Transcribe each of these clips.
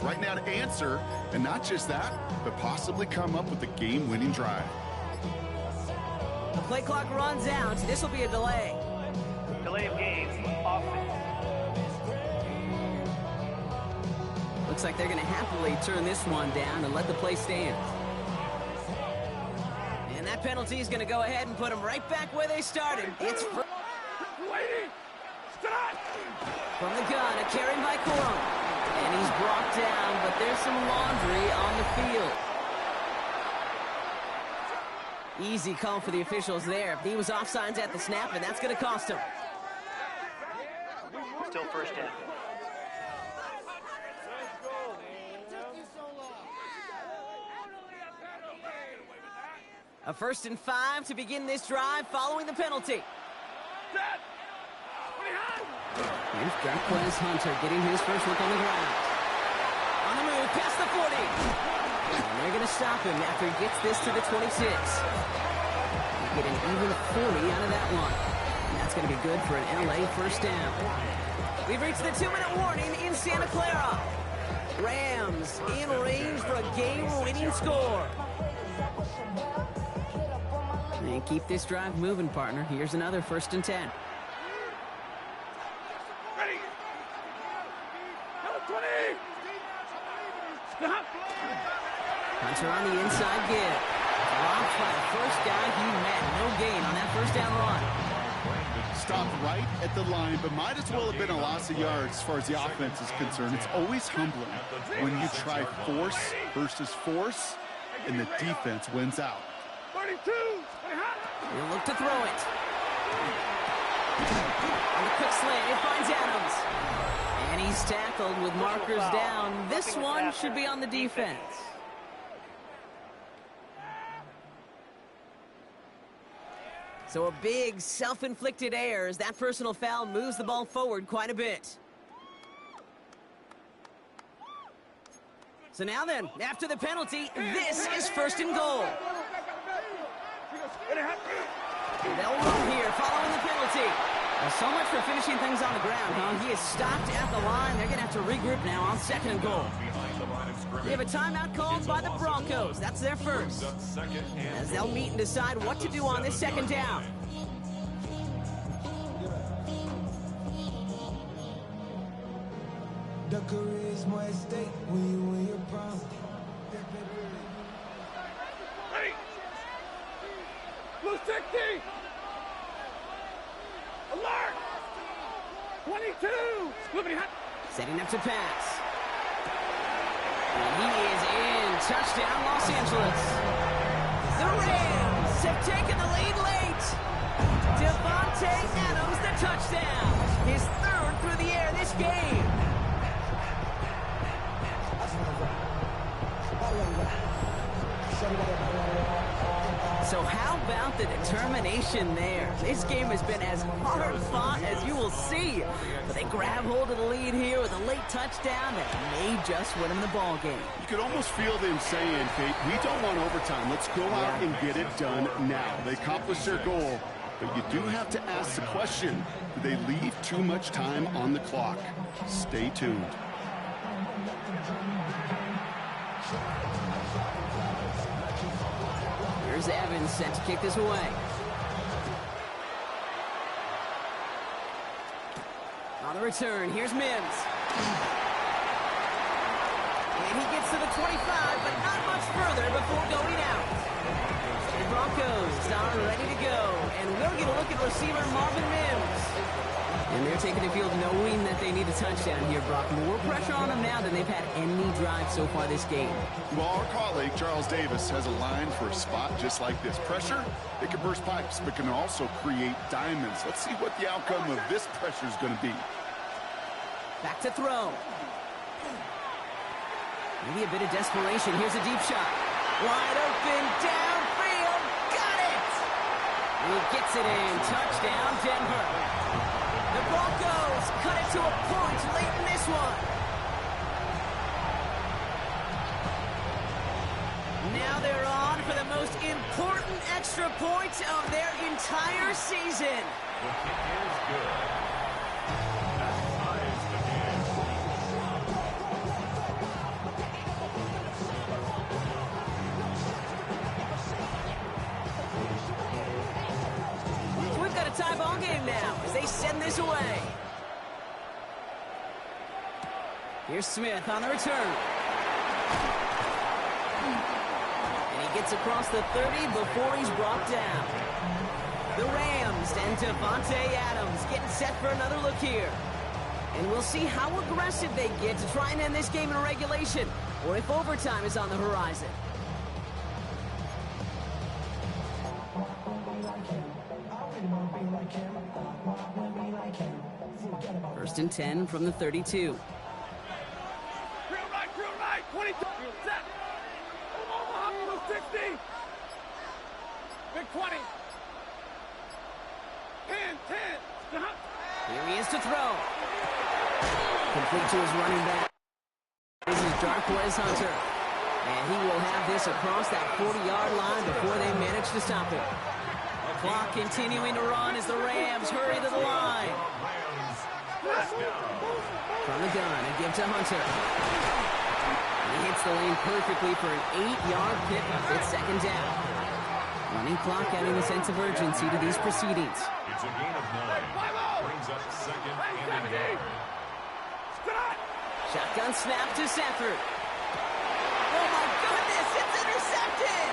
right now to answer, and not just that, but possibly come up with a game-winning drive. The play clock runs out. This will be a delay. Delay of game, offense. Looks like they're going to happily turn this one down and let the play stand. And that penalty is going to go ahead and put them right back where they started. It's Waiting! Stop! from the gun, a carry by Corum. And he's brought down, but there's some laundry on the field. Easy call for the officials there. He was offsides at the snap, and that's going to cost him. Still first down. A 1st and 5 to begin this drive following the penalty. Here's Darquez Hunter getting his first look on the ground. On the move, past the 40. And they're going to stop him after he gets this to the 26. They get an even 40 out of that one. And that's going to be good for an LA first down. We've reached the 2-minute warning in Santa Clara. Rams in range for a game-winning score. And keep this drive moving, partner. Here's another 1st and 10. Ready! Number 20! Stop! Hunter on the inside give. Dropped by the first guy he met. No gain on that first down run. Stopped right at the line, but might as well have been a loss of yards as far as the offense is concerned. It's always humbling when you try force versus force, and the defense wins out. 32! He'll look to throw it. On the quick slant, it finds Adams. And he's tackled with markers down. This one should be on the defense. So a big self-inflicted error as that personal foul moves the ball forward quite a bit. So now then, after the penalty, this is 1st and goal. They'll run here following the penalty. Well, so much for finishing things on the ground, huh? He is stopped at the line. They're going to have to regroup now on 2nd and goal. They have a timeout called by the Broncos. That's their first. As they'll meet and decide what to do on this 2nd down. The career is more at stake when you win your prom. Ready! Blue 60! Alert! 22! Scoopity hot! Setting up to pass. And he is in. Touchdown, Los Angeles. The Rams have taken the lead late. Devontae Adams, the touchdown. His 3rd through the air this game. So how about the determination there? This game has been as hard fought as you will see. But they grab hold of the lead here with a late touchdown that may just win them the ball game. You could almost feel them saying, Kate, we don't want overtime. Let's go out and get it done now. They accomplished their goal, but you do have to ask the question, do they leave too much time on the clock? Stay tuned. Here's Evans set to kick this away. On the return, here's Mims. And he gets to the 25, but not much further before going out. The Broncos are ready to go, and we'll get a look at receiver Marvin Mims. And they're taking the field knowing that they need a touchdown here, Brock. More pressure on them now than they've had any drive so far this game. Well, our colleague, Charles Davis, has a line for a spot just like this. Pressure, it can burst pipes, but can also create diamonds. Let's see what the outcome of this pressure is going to be. Back to throw. Maybe a bit of desperation. Here's a deep shot. Wide open, downfield. Got it! He gets it in. Touchdown, Denver. The Broncos cut it to a point late in this one. Now they're on for the most important extra point of their entire season. The kick is good. That ties the game. they send this away. Here's Smith on the return. And he gets across the 30 before he's brought down. The Rams and Devontae Adams getting set for another look here. And we'll see how aggressive they get to try and end this game in regulation, or if overtime is on the horizon. First and 10 from the 32. Drill right, 22. Set. Omaha, 60. Big 20. 10. Here he is to throw. Complete to his running back. This is Darquez Hunter. And he will have this across that 40-yard line before they manage to stop him. Clock continuing to run as the Rams hurry to the line. From the gun, a give to Hunter. He hits the lane perfectly for an 8-yard pickup. It's second down. Running clock adding a sense of urgency to these proceedings. It's a gain of 9. Brings up second and goal. Shotgun snap to Safford. Oh my goodness, it's intercepted!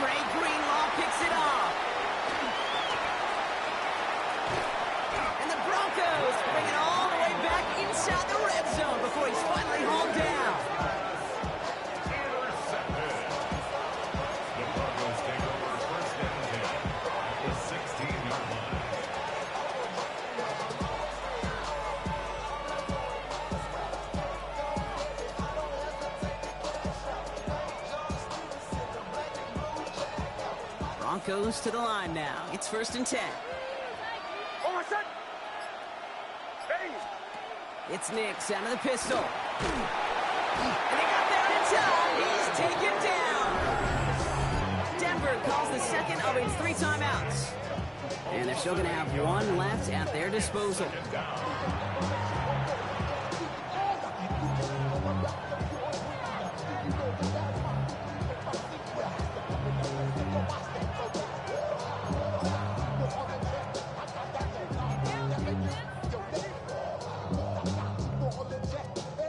Dre Greenlaw picks it off. And the Broncos bring it all the way back inside the red zone before he's finally hauled down. Intercepted. The Broncos take over first and 10 at the 16-yard line. Broncos to the line now. It's first and 10. It's Nix out of the pistol. And they got there in time. He's taken down. Denver calls the second of its 3 timeouts. And they're still going to have one left at their disposal.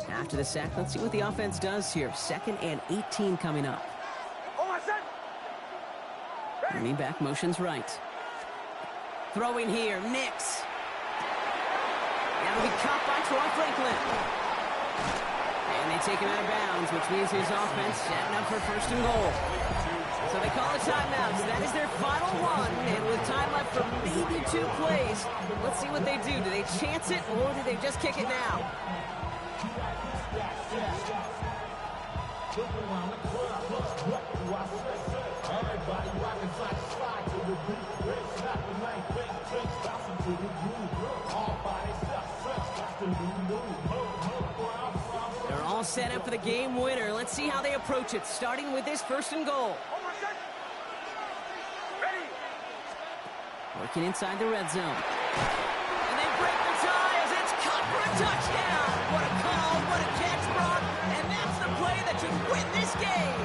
After the sack, let's see what the offense does here. Second and 18 coming up. Running back motions right. Throwing here, Nix. That'll be caught by Troy Franklin. And they take him out of bounds, which means his offense setting up for first and goal. So they call a timeout. So that is their final one. And with time left for maybe 2 plays, let's see what they do. Do they chance it or do they just kick it now? They're all set up for the game winner. Let's see how they approach it, starting with this first and goal. Working inside the red zone. And they break the tie as it's caught for a touchdown. What a call, what a catch, Brock. And that's the play that should win this game.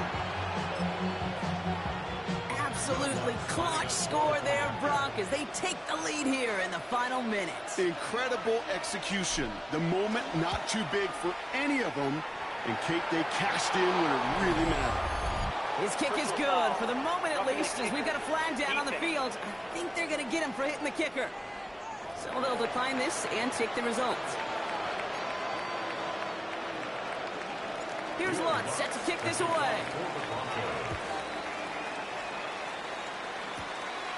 Absolutely clutch score there, Brock, as they take the lead here in the final minutes. Incredible execution. The moment not too big for any of them. And Kate, they cashed in when it really mattered. His kick is good, for the moment at least, as we've got a flag down on the field. I think they're going to get him for hitting the kicker. So they'll decline this and take the results. Here's Lutz, set to kick this away.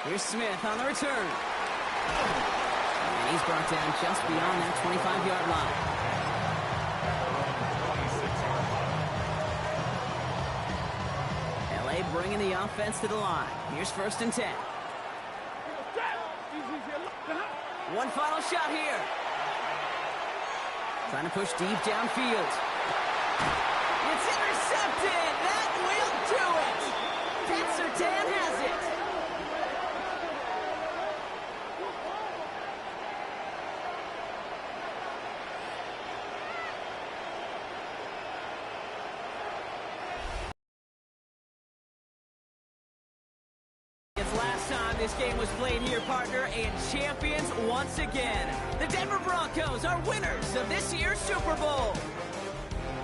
Here's Smith on the return. And he's brought down just beyond that 25-yard line. Bringing the offense to the line. Here's first and 10. One final shot here. Trying to push deep downfield. It's intercepted. That will do it. Pat Surtain has it. last time this game was played here, partner, and champions once again. The Denver Broncos are winners of this year's Super Bowl.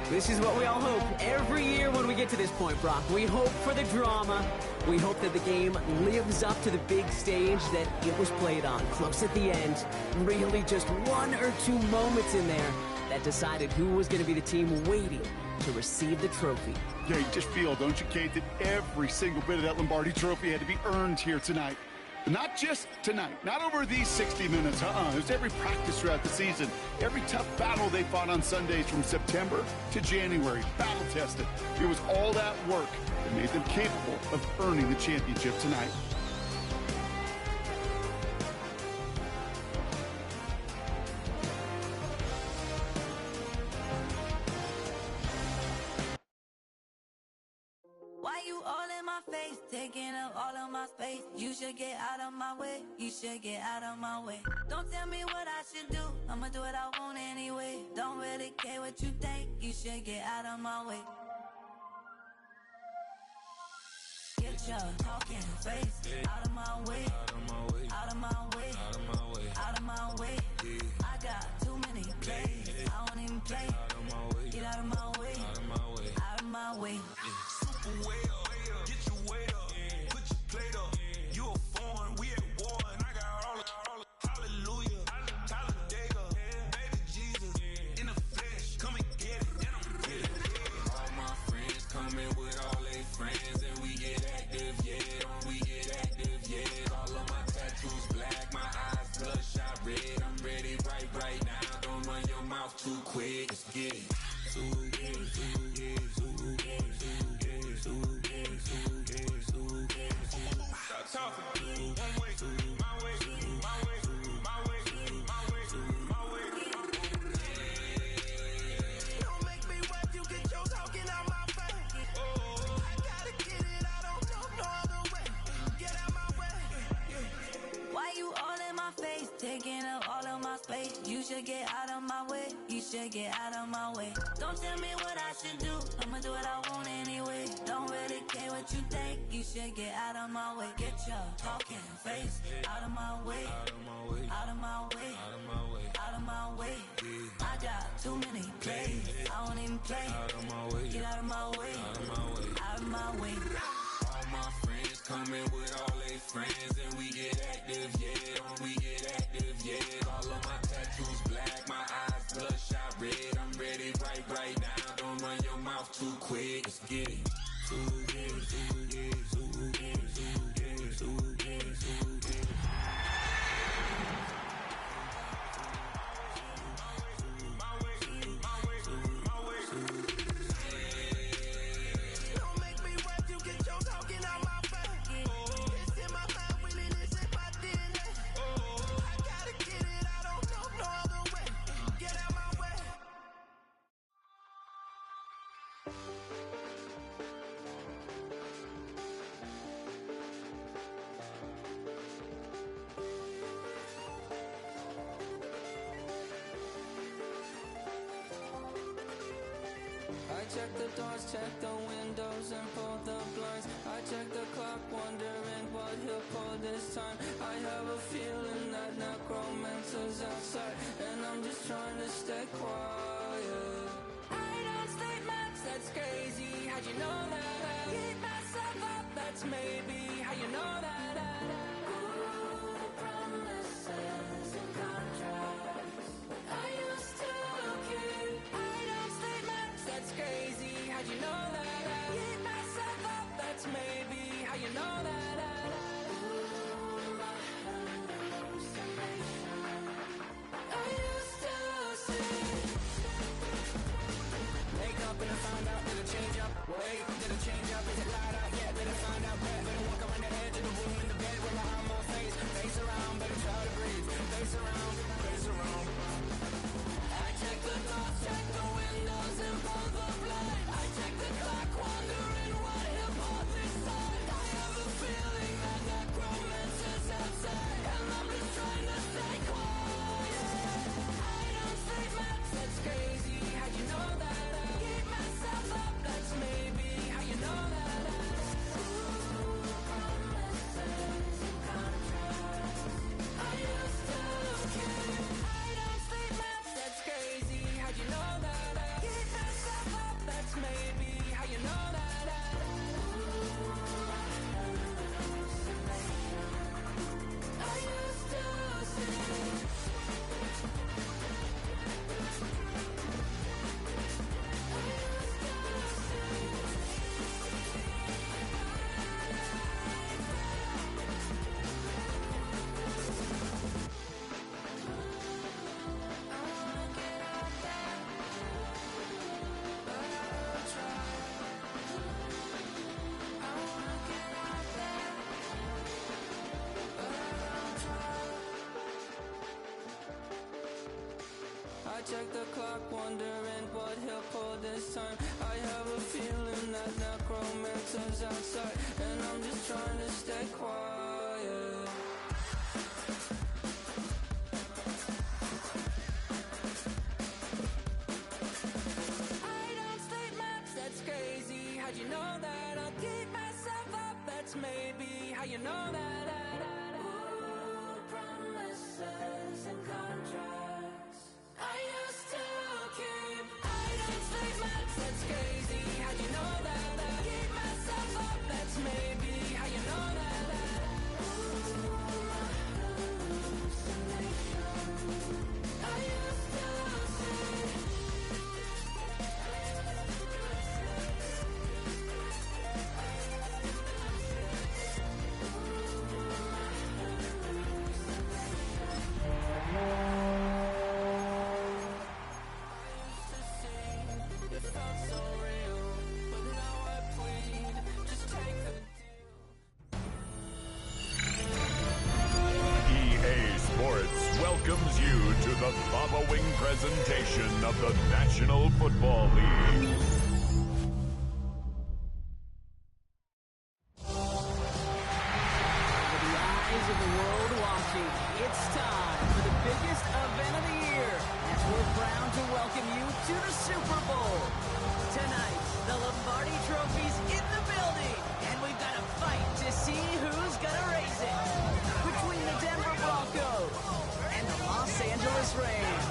This is what we all hope every year when we get to this point, Brock. We hope for the drama. We hope that the game lives up to the big stage that it was played on. Close at the end. Really just one or two moments in there that decided who was going to be the team waiting to receive the trophy. Yeah, you just feel, don't you, Kate, that every single bit of that Lombardi trophy had to be earned here tonight. Not just tonight, not over these 60 minutes, It was every practice throughout the season, every tough battle they fought on Sundays from September to January, battle-tested. It was all that work that made them capable of earning the championship tonight. Why you all in my face, taking up all of my space? You should get out of my way, you should get out of my way. Don't tell me what I should do, I'ma do what I want anyway. Don't really care what you think, you should get out of my way. Get your talking face out of my way, out of my way, out of my way, out of my way, out of my way. I got too many plays, I don't even play. Out of my way, get out of my way, out of my way, out of my way. Way up, get your weight up, put your plate up. You a foreign, we at war, and I got all hallelujah, Talladega, baby Jesus, in the flesh, come and get it, and I'm get it. All my friends coming with all their friends, and we get active, yeah, we get active, yeah. All of my tattoos black, my eyes bloodshot red. I'm ready right now. Don't run your mouth too quick, let's get it. Stop talking. One way, my way, my way, my way, my way, my way. Don't make me wet, you get your talking out my face. Oh, I gotta get it, I don't know no other way. Get out my way. Why you all in my face, taking up all of my space? You should get out of my way, you should get out of my way. Don't tell me what I should do, I'ma do what I want anyway. Don't really care what you think, you should get out of my way. Get your talking face out of my way, out of my way, out of my way, out of my way, out of my way. I got too many plays, I don't even play. Out of my way, get out of my way, out of my way, out of my way. All my friends coming with all their friends, and we get active, yeah, we get active, yeah. All of my tattoos black, my eyes bloodshot red. I'm ready right now. Don't run your mouth too quick, let's get it. I check the doors, check the windows, and pull the blinds. I check the clock, wondering what he'll pull this time. I have a feeling that necromancer's outside, and I'm just trying to stay quiet. I don't stay much, that's crazy. How'd you know that? Keep myself up, that's maybe how you know that. Ooh, promises and contracts. I used to keep. I don't stay much, that's crazy. How'd you know that? Keep myself up, that's maybe how you know that. Ooh, my hallucination. I used to see. Wake up and I found out, did it change up? Wait, did it change up? Is it light out? Yeah, did it find out? Better walk around the edge of the room in the bed with my arm on my face. Face around, better try to breathe. Face around, face around. I check the doors, check the windows, and pull the blind. I check the clock, wondering what he'll pull this time. I have a feeling that necromancer's outside, and I'm just trying to stay quiet. I don't say much, that's crazy. How'd you know that? Keep myself up, that's maybe how you know that. Ooh, promises and check the clock, wondering what he'll pull this time. I have a feeling that necromancer's outside, and I'm just trying to stay quiet. I don't state maps, that's crazy. How'd you know that? I'll keep myself up, that's maybe how you know that. Ooh, promises and contracts I used to keep. I don't state maps, that's crazy. How'd you know that? I'll keep myself up, that's maybe how you know that. Ooh, my hallucination. I used to see. It felt so real, but now I plead, just take the deal. EA Sports welcomes you to the following presentation of the National Football League. With the eyes of the world watching, it's time for the biggest event of the year as we're proud to welcome you to the Super Bowl. Tonight, the Lombardi Trophy's in the building, and we've got a fight to see who's gonna raise it between the Denver Broncos and the Los Angeles Rams.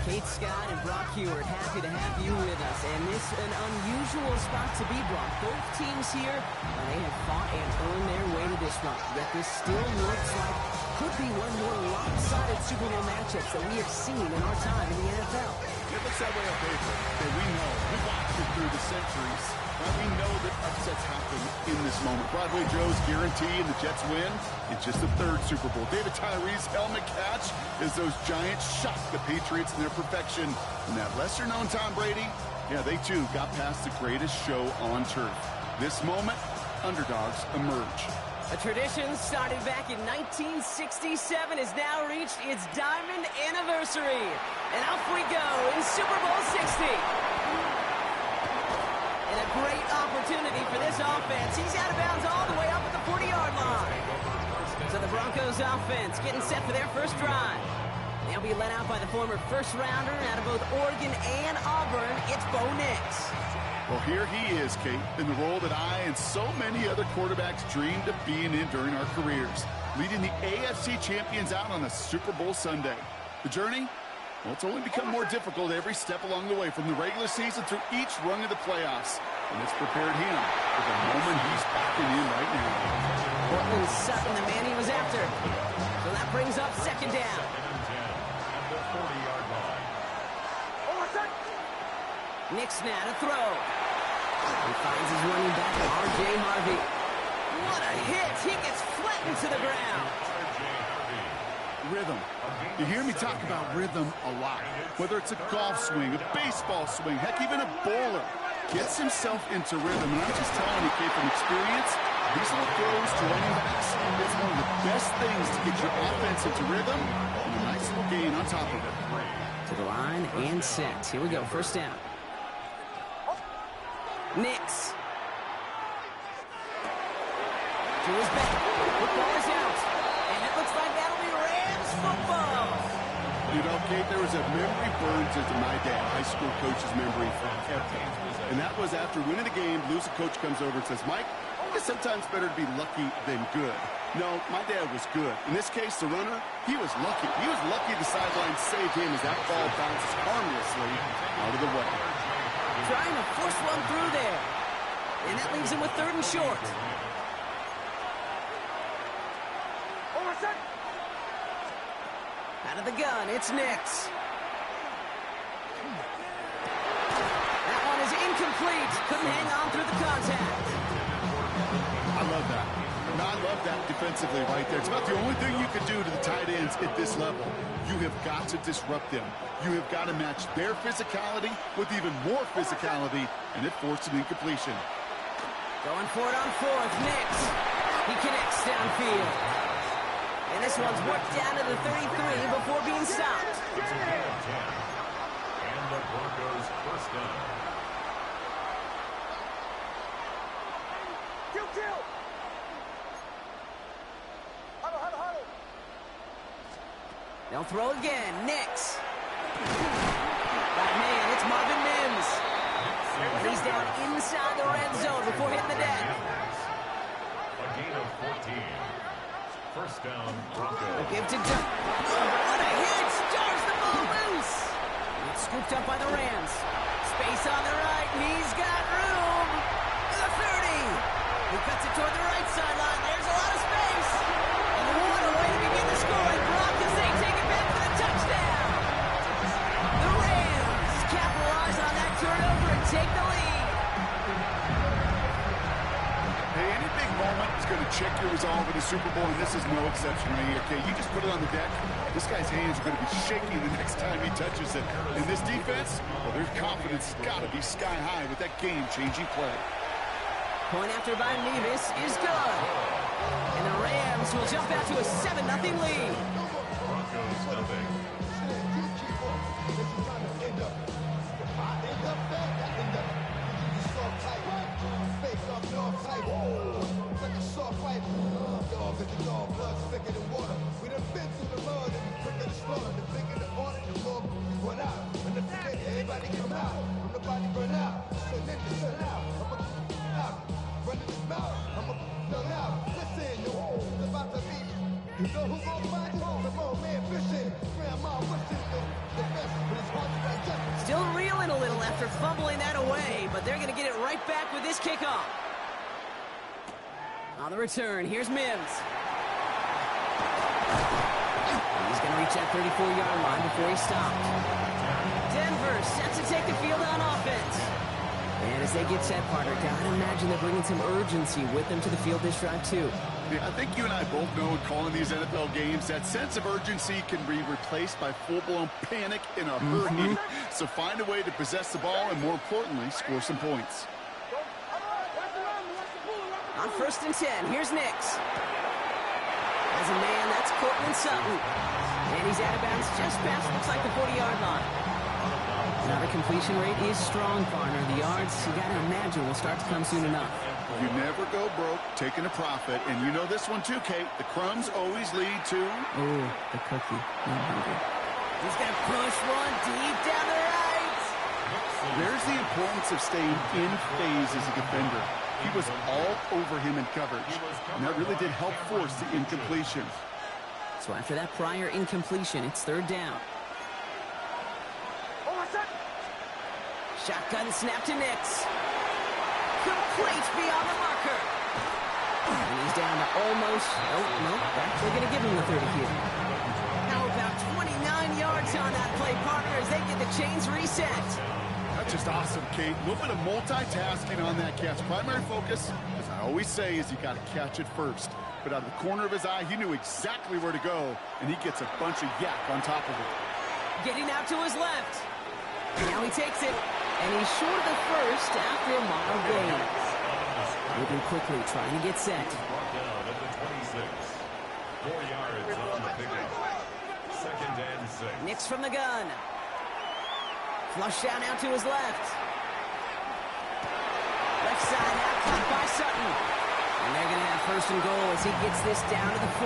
Kate Scott and Brock Hewitt, happy to have you with us. And this is an unusual spot to be, Brock. Both teams here, they have fought and earned their way to this run. Yet this still looks like could be one more lopsided Super Bowl matchups that we have seen in our time in the NFL. It looks that way on paper. And we know, we watched it through the centuries. And we know that upsets happen in this moment. Broadway Joe's guarantee and the Jets win. It's just the third Super Bowl. David Tyree's helmet catch as those Giants shock the Patriots in their perfection. And that lesser-known Tom Brady, yeah, they too got past the greatest show on turf. This moment, underdogs emerge. A tradition started back in 1967 has now reached its diamond anniversary. And off we go in Super Bowl 60. And a great opportunity for this offense. He's out of bounds all the way up at the 40-yard line. So the Broncos offense getting set for their first drive. They'll be led out by the former first-rounder out of both Oregon and Auburn. It's Bo Nix. Well, here he is, Kate, in the role that I and so many other quarterbacks dreamed of being in during our careers, leading the AFC champions out on a Super Bowl Sunday. The journey? Well, it's only become more difficult every step along the way, from the regular season through each rung of the playoffs. And it's prepared him for the moment he's backing in right now. Portland Sutton, the man he was after. So that brings up second down. At the 40-yard line. Nix now to throw. He finds his running back, R.J. Harvey. What a hit! He gets flattened to the ground. Rhythm. You hear me talk about rhythm a lot. Whether it's a golf swing, a baseball swing, heck, even a bowler gets himself into rhythm. And I'm just telling you, Kate, from experience, these little throws to running backs, it's one of the best things to get your offense into rhythm and a nice little gain on top of it. To the line and set. Here we go, first down. Nix. To his back. Football is out. And it looks like that'll be Rams football. You know, Kate, there was a memory burns into my dad, high school coach's memory forever. And that was after winning the game, losing coach comes over and says, Mike, it's sometimes better to be lucky than good. No, my dad was good. In this case, the runner, he was lucky. He was lucky the sideline saved him as that ball bounces harmlessly out of the way. Trying to force one through there. And that leaves him with third and short. Out of the gun, it's Nix. That one is incomplete. Couldn't hang on through the contact. I love that. And I love that defensively right there. It's about the only thing you can do to the tight ends at this level. You have got to disrupt them. You have got to match their physicality with even more physicality, and it forced an incompletion. Going for it on fourth, Nix. He connects downfield. And this one's worked down to the 33 before being stopped. It's a gain of 10. And the Broncos first down. Kill. Huddle. They'll throw again. Nix. That man, it's Marvin Mims. And he's down inside the red zone before hitting the deck. A gain of 14. First down, Broncos. Give to Doug. What a hit! Stars the ball loose. It's scooped up by the Rams. Space on the right, and he's got room. The 30. He cuts it toward the right sideline. There's a lot of space. And what a way to begin the scoring. Broncos, they take it back for the touchdown. The Rams capitalize on that turnover and take the lead. Hey, any big moment is going to check your resolve in the Super Bowl, and this is no exception right here, okay? You just put it on the deck. This guy's hands are going to be shaking the next time he touches it. In this defense, well, their confidence has got to be sky high with that game-changing play. Point after by Nevis is good. And the Rams will jump out to a 7-0 lead. Broncos nothing. Still reeling a little after fumbling that away, but they're going to get it right back with this kickoff. On the return, here's Mims. He's going to reach that 34-yard line before he stopped. Denver set to take the field on offense. And as they get set, Parker, gotta imagine they're bringing some urgency with them to the field this drive, too. Yeah, I think you and I both know in calling these NFL games that sense of urgency can be replaced by full-blown panic in a hurry. So find a way to possess the ball and, more importantly, score some points. On 1st and 10, here's Nix. As a man, that's Cortland Sutton. And he's out of bounds just past, looks like the 40-yard line. Now the completion rate is strong, partner. The yards, you got to imagine, will start to come soon enough. You never go broke taking a profit. And you know this one too, Kate. The crumbs always lead to... Oh, the cookie. I'm hungry. He's going to push one deep down the right. There's the importance of staying in phase as a defender. He was all over him in coverage. And that really did help force the incompletion. So after that prior incompletion, it's 3rd down. Shotgun snap to Nix. Complete beyond the marker. And he's down to almost... Oh, no, actually going to give him the 30 here. How about 29 yards on that play, partner, as they get the chains reset. That's just awesome, Kate. A little bit of multitasking on that catch. Primary focus, as I always say, is you got to catch it first. But out of the corner of his eye, he knew exactly where to go, and he gets a bunch of yak on top of it. Getting out to his left. Now he takes it, and he's short of the first after a mile of gains. Moving quickly, trying to get set. Brought down at the 26. 4 yards on the pickup. 2nd and 6. Nix from the gun. Flush down out to his left. Left side out, caught by Sutton. And they're going to have 1st and goal as he gets this down to the 4.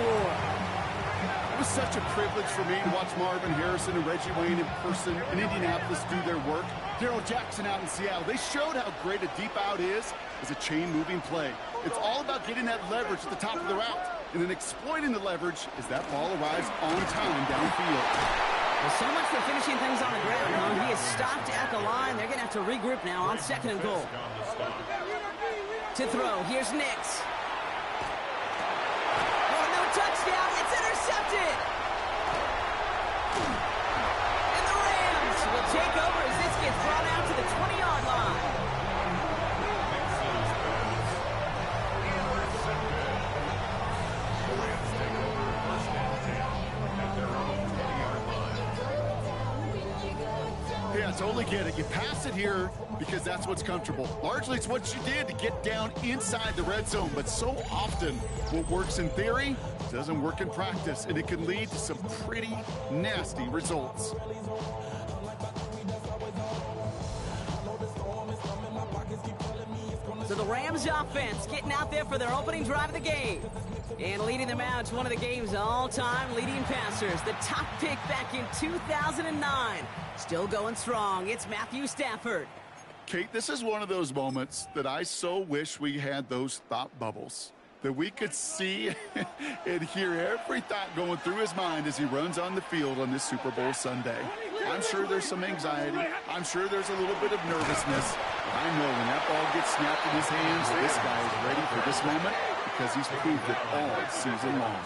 It was such a privilege for me to watch Marvin Harrison and Reggie Wayne in person in Indianapolis do their work. Darrell Jackson out in Seattle. They showed how great a deep out is as a chain-moving play. It's all about getting that leverage at the top of the route and then exploiting the leverage as that ball arrives on time downfield. Well, so much for finishing things on the ground, huh? He is stopped at the line. They're going to have to regroup now on 2nd and goal. To throw, here's Nix. Oh, no touchdown. It's intercepted. And the Rams will take over as this gets brought out to the 20-yard line. totally get it. You pass it here because that's what's comfortable. Largely, it's what you did to get down inside the red zone. But so often, what works in theory doesn't work in practice, and it can lead to some pretty nasty results. So the Rams offense getting out there for their opening drive of the game. And leading them out to one of the game's all-time leading passers. The top pick back in 2009. Still going strong. It's Matthew Stafford. Kate, this is one of those moments that I so wish we had those thought bubbles. That we could see and hear every thought going through his mind as he runs on the field on this Super Bowl Sunday. I'm sure there's some anxiety. I'm sure there's a little bit of nervousness. I know when that ball gets snapped in his hands, this guy is ready for this moment because he's proved it all season long.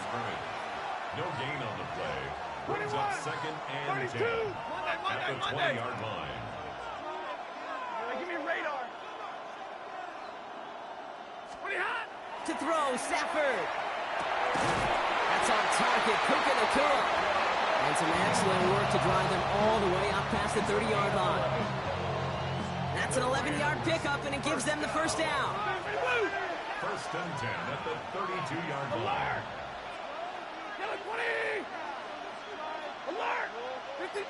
No gain on the play. Brings up second and 10 at the 20-yard line. Give me a radar. 20 hot. To throw, Stafford. That's on target, Puka Nacua. And some excellent work to drive them all the way up past the 30-yard line. That's an 11-yard pickup, and it gives them the first down. First and 10 at the 32-yard line. Yellow 20. Alert. 59.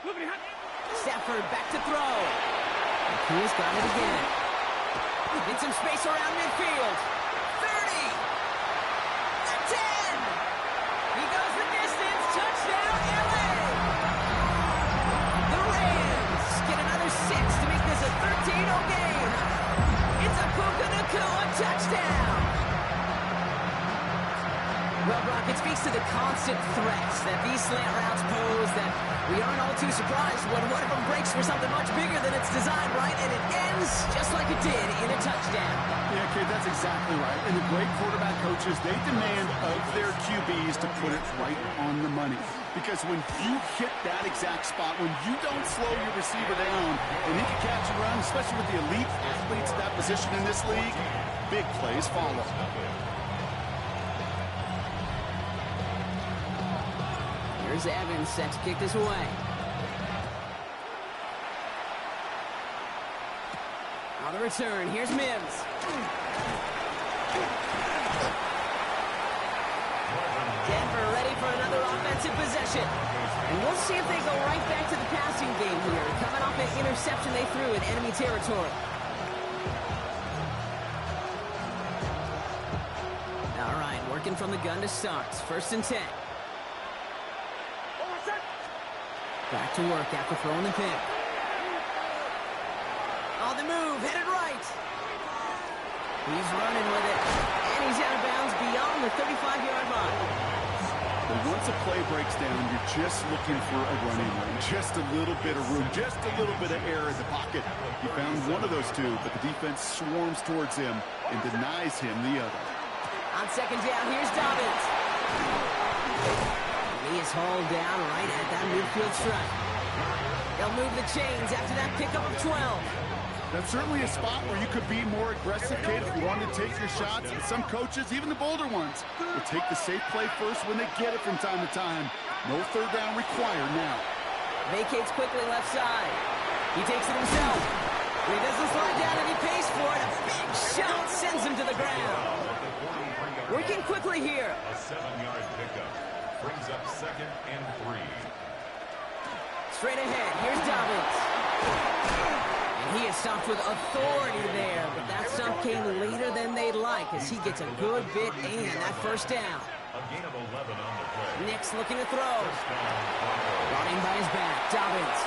Look at him. Stafford back to throw. Nacua's got it again. In some space around midfield. 30. The 10. He goes the distance. Touchdown, LA. The Rams get another 6 to make this a 13-0 game. It's a Puka Nacua touchdown. Well, Brock, it speaks to the constant threats that these slant routes pose that we aren't all too surprised when one of them breaks for something much bigger than it's designed, right? And it ends just like it did in a touchdown. Yeah, Kate, that's exactly right. And the great quarterback coaches, they demand of their QBs to put it right on the money. Because when you hit that exact spot, when you don't slow your receiver down and he can catch and run, especially with the elite athletes at that position in this league, big plays follow. Here's Evans set to kick this away. On the return, here's Mims. Denver ready for another offensive possession. And we'll see if they go right back to the passing game here, coming off an interception they threw in enemy territory. All right, working from the gun to start. First and 10. Back to work after throwing the pick. On the move, headed right. He's running with it, and he's out of bounds beyond the 35-yard line. But once a play breaks down, you're just looking for a running lane, just a little bit of room, just a little bit of air in the pocket. He found one of those two, but the defense swarms towards him and denies him the other. On second down, here's Dobbins. He is hauled down right at that midfield stripe. They'll move the chains after that pickup of 12. That's certainly a spot where you could be more aggressive, Kate, if you wanted to take your shots. And some coaches, even the bolder ones, will take the safe play first when they get it from time to time. No third down required now. Vacates quickly left side. He takes it himself. He doesn't slide down and he pays for it. A big shot sends him to the ground. Working quickly here. A 7-yard pickup. Brings up second and 3. Straight ahead, here's Dobbins. And he is stopped with authority there, but that stop came later than they'd like as he gets a good bit in that first down. A gain of 11 on the play. Nick's looking to throw. Running by his back, Dobbins.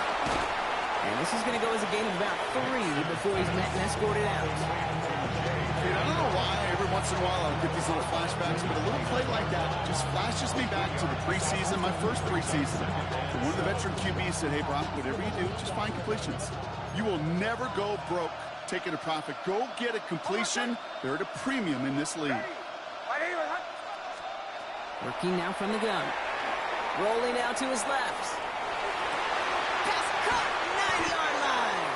And this is going to go as a gain of about 3 before he's met and escorted out. Kate, I don't know why every once in a while I'll get these little flashbacks, but a little play like that just flashes me back to the preseason, my first preseason. And one of the veteran QBs said, hey, Brock, whatever you do, just find completions. You will never go broke taking a profit. Go get a completion. They're at a premium in this league. Working now from the gun. Rolling out to his left. Pass caught, 9-yard line.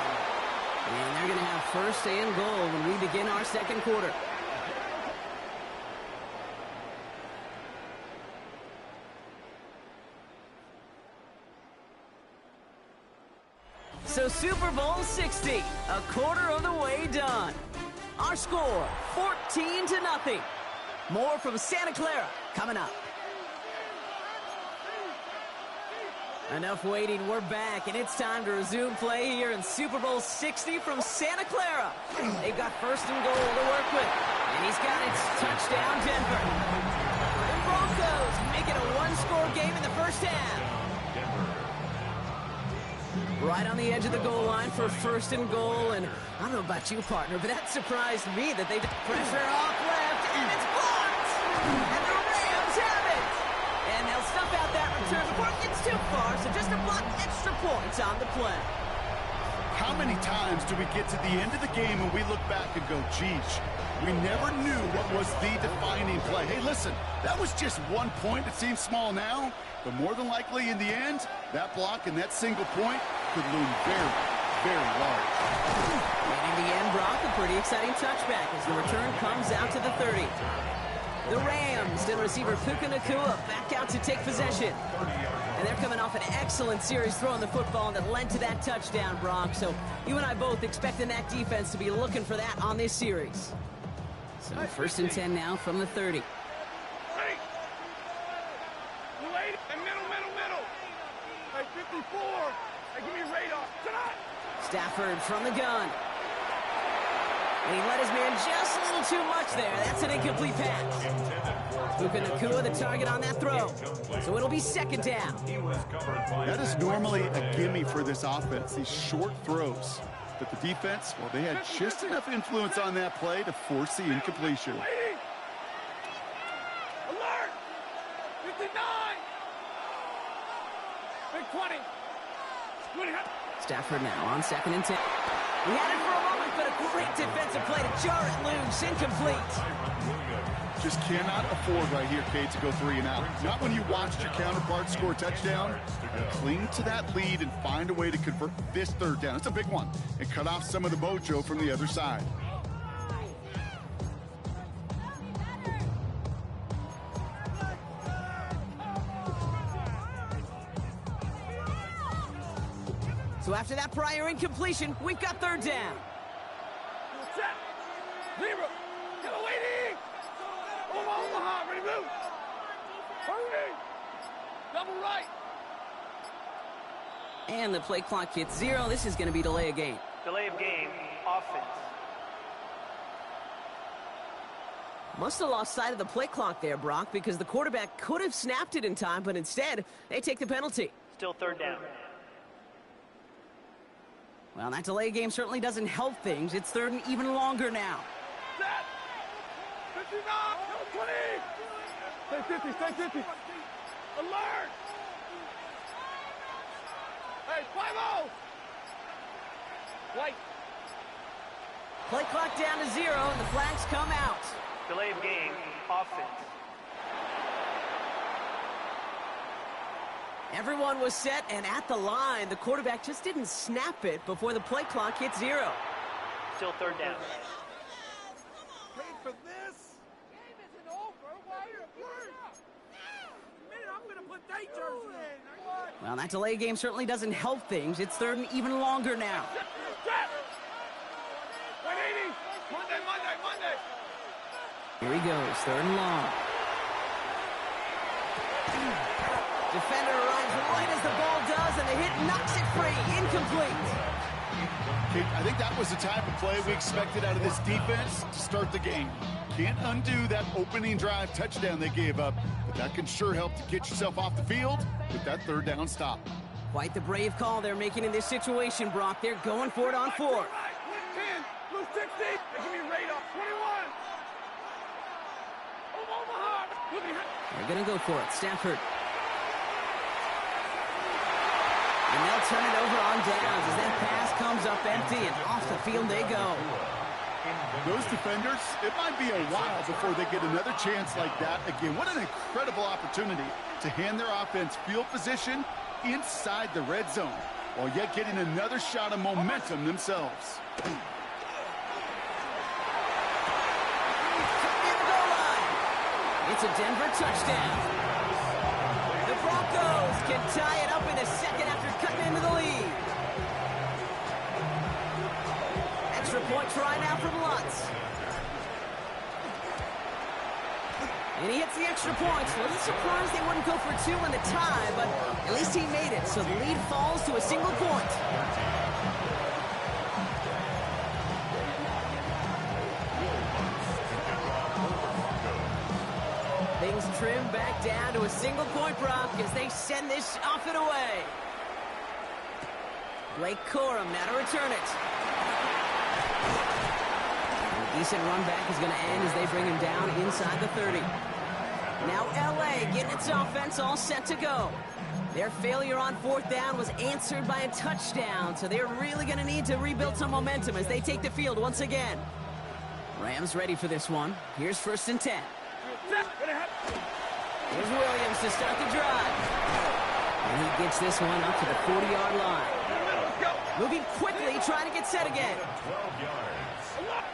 And they're going to have first and goal when we begin our second quarter. So Super Bowl 60, a quarter of the way done. Our score, 14-0. More from Santa Clara coming up. Enough waiting, we're back, and it's time to resume play here in Super Bowl 60 from Santa Clara. They've got first and goal to work with, and he's got it. Touchdown, Denver. The Broncos make it a one-score game in the first half. Right on the edge of the goal line for first and goal, and I don't know about you, partner, but that surprised me that they pressure off left, and it's blocked! And the Rams have it! And they'll stuff out that return before it gets too far, so just a block extra points on the play. How many times do we get to the end of the game and we look back and go, geez, we never knew what was the defining play. Hey, listen, that was just 1 point. It seems small now, but more than likely in the end, that block and that single point could loom very, very large. And in the end, Brock, a pretty exciting touchback as the return comes out to the 30. The Rams and receiver Puka Nacua back out to take possession. And they're coming off an excellent series throwing the football that led to that touchdown, Brock. So you and I both expecting that defense to be looking for that on this series. So first and 10 now from the 30. Hey, middle. Hey, 54. Hey, give me a radar. Tonight. Stafford from the gun. And he let his man just a little too much there. That's an incomplete pass. Puka Nacua the target on that throw. So it'll be second down. That is normally a gimme for this offense, these short throws. But the defense, well, they had just enough influence on that play to force the incompletion. Alert! 59! Big 20. Stafford now on second and 10. We had it for a moment, but a great defensive play to jar it loose. Incomplete. Just cannot afford right here, Kate, to go 3 and out. Not when you watched your counterpart score a touchdown. Cling to that lead and find a way to convert this third down. It's a big one. And cut off some of the mojo from the other side. So after that prior incompletion, we've got third down. Set. Zero. Get a lady. Omaha, ready to move. Hurry. Double right. And the play clock hits 0. This is going to be delay of game. Delay of game, offense. Must have lost sight of the play clock there, Brock, because the quarterback could have snapped it in time, but instead, they take the penalty. Still third down. Well, that delay game certainly doesn't help things. It's third and even longer now. Set. 59. 20. Stay 50. Stay 50. Alert. Hey, 5-0. White. Play clock down to 0, and the flags come out. Delay of game, offense. Everyone was set and at the line. The quarterback just didn't snap it before the play clock hit 0. Still third down. Paid for this? Game isn't over. Why are you minute, I'm going to put day jersey in. Well, that delay game certainly doesn't help things. It's third and even longer now. 180. Monday. Here he goes, third and long. Defender arrives right as the ball does, and the hit knocks it free. Incomplete. I think that was the type of play we expected out of this defense to start the game. Can't undo that opening drive touchdown they gave up, but that can sure help to get yourself off the field with that third down stop. Quite the brave call they're making in this situation, Brock. They're going for it on 4. 10. Blue 60. Give me radar. 21. Omaha. They're going to go for it. Stafford. And they'll turn it over on downs as that pass comes up empty, and off the field they go. Those defenders, it might be a while before they get another chance like that again. What an incredible opportunity to hand their offense field position inside the red zone, while yet getting another shot of momentum themselves. It's a Denver touchdown. The Broncos can tie it up in a second after cutting into the lead. extra point try now from Lutz. And he hits the extra point. Wasn't surprised they wouldn't go for two in the tie, but at least he made it. So the lead falls to a single point. Things trim back down to a single point, Brock, as they send this off and away. Blake Corum now to return it. A decent run back is going to end as they bring him down inside the 30. Now LA getting its offense all set to go. Their failure on fourth down was answered by a touchdown, so they're really going to need to rebuild some momentum as they take the field once again. Rams ready for this one. Here's 1st and 10. Here's Williams to start the drive. And he gets this one up to the 40-yard line. Moving quickly, trying to get set again. 12 yards.